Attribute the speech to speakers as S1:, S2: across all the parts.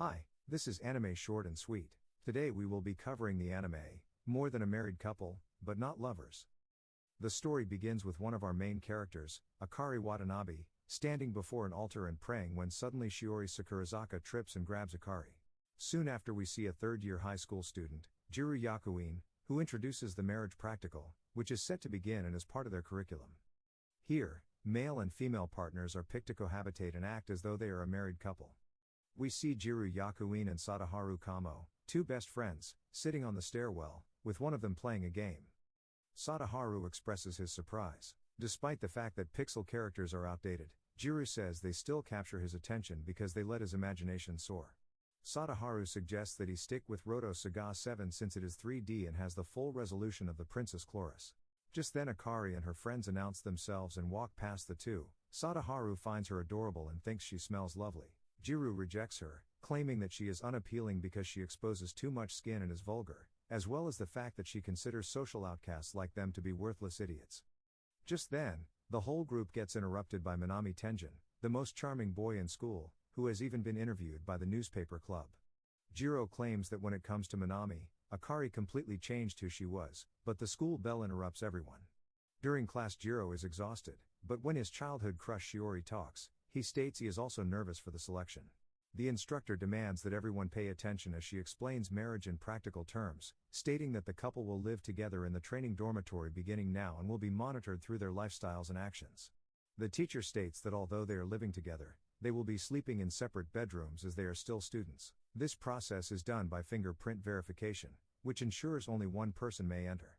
S1: Hi, this is Anime Short and Sweet. Today we will be covering the anime, More Than a Married Couple, But Not Lovers. The story begins with one of our main characters, Akari Watanabe, standing before an altar and praying when suddenly Shiori Sakurazaka trips and grabs Akari. Soon after we see a third-year high school student, Jirou Yakuin, who introduces the marriage practical, which is set to begin and is part of their curriculum. Here, male and female partners are picked to cohabitate and act as though they are a married couple. We see Jirou Yakuin and Sadaharu Kamo, two best friends, sitting on the stairwell, with one of them playing a game. Sadaharu expresses his surprise. Despite the fact that pixel characters are outdated, Jirou says they still capture his attention because they let his imagination soar. Sadaharu suggests that he stick with Roto Saga 7 since it is 3D and has the full resolution of the Princess Chloris. Just then Akari and her friends announce themselves and walk past the two. Sadaharu finds her adorable and thinks she smells lovely. Jirou rejects her, claiming that she is unappealing because she exposes too much skin and is vulgar, as well as the fact that she considers social outcasts like them to be worthless idiots. Just then, the whole group gets interrupted by Minami Tenjin, the most charming boy in school, who has even been interviewed by the newspaper club. Jirou claims that when it comes to Minami, Akari completely changed who she was, but the school bell interrupts everyone. During class Jirou is exhausted, but when his childhood crush Shiori talks, he states he is also nervous for the selection. The instructor demands that everyone pay attention as she explains marriage in practical terms, stating that the couple will live together in the training dormitory beginning now and will be monitored through their lifestyles and actions. The teacher states that although they are living together, they will be sleeping in separate bedrooms as they are still students. This process is done by fingerprint verification, which ensures only one person may enter.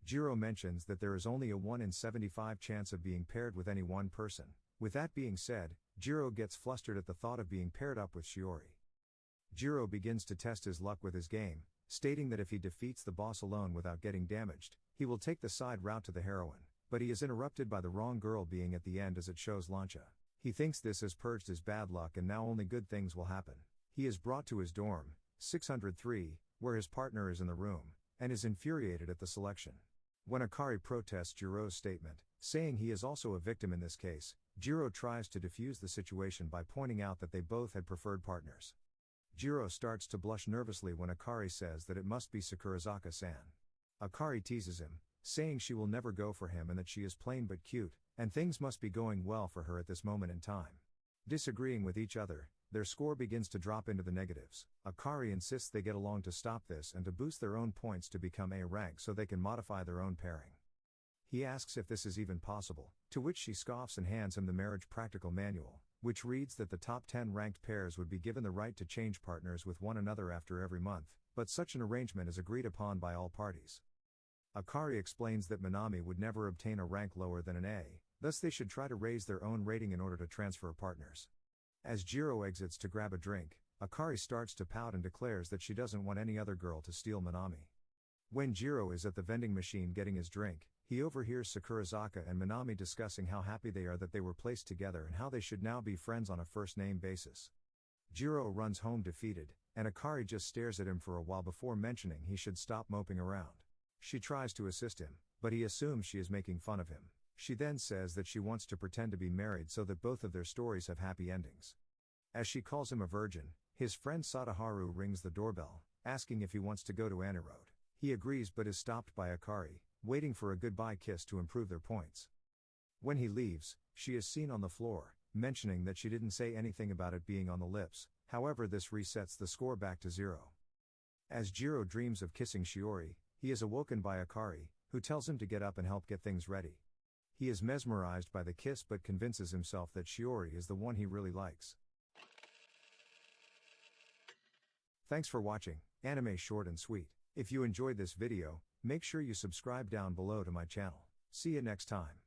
S1: Jirou mentions that there is only a 1 in 75 chance of being paired with any one person. With that being said, Jirou gets flustered at the thought of being paired up with Shiori. Jirou begins to test his luck with his game, stating that if he defeats the boss alone without getting damaged, he will take the side route to the heroine, but he is interrupted by the wrong girl being at the end as it shows Lancha. He thinks this has purged his bad luck and now only good things will happen. He is brought to his dorm, 603, where his partner is in the room, and is infuriated at the selection. When Akari protests Jirou's statement, saying he is also a victim in this case, Jirou tries to defuse the situation by pointing out that they both had preferred partners. Jirou starts to blush nervously when Akari says that it must be Sakurazaka-san. Akari teases him, saying she will never go for him and that she is plain but cute, and things must be going well for her at this moment in time. Disagreeing with each other, their score begins to drop into the negatives. Akari insists they get along to stop this and to boost their own points to become A rank so they can modify their own pairing. He asks if this is even possible, to which she scoffs and hands him the marriage practical manual, which reads that the top 10 ranked pairs would be given the right to change partners with one another after every month, but such an arrangement is agreed upon by all parties. Akari explains that Minami would never obtain a rank lower than an A, thus they should try to raise their own rating in order to transfer partners. As Jirou exits to grab a drink, Akari starts to pout and declares that she doesn't want any other girl to steal Minami. When Jirou is at the vending machine getting his drink, he overhears Sakurazaka and Minami discussing how happy they are that they were placed together and how they should now be friends on a first-name basis. Jirou runs home defeated, and Akari just stares at him for a while before mentioning he should stop moping around. She tries to assist him, but he assumes she is making fun of him. She then says that she wants to pretend to be married so that both of their stories have happy endings. As she calls him a virgin, his friend Sadaharu rings the doorbell, asking if he wants to go to Aniroad. He agrees but is stopped by Akari, waiting for a goodbye kiss to improve their points. When he leaves, she is seen on the floor, mentioning that she didn't say anything about it being on the lips, however this resets the score back to 0. As Jirou dreams of kissing Shiori, he is awoken by Akari, who tells him to get up and help get things ready. He is mesmerized by the kiss but convinces himself that Shiori is the one he really likes. Thanks for watching, Anime Short and Sweet. If you enjoyed this video, make sure you subscribe down below to my channel. See you next time.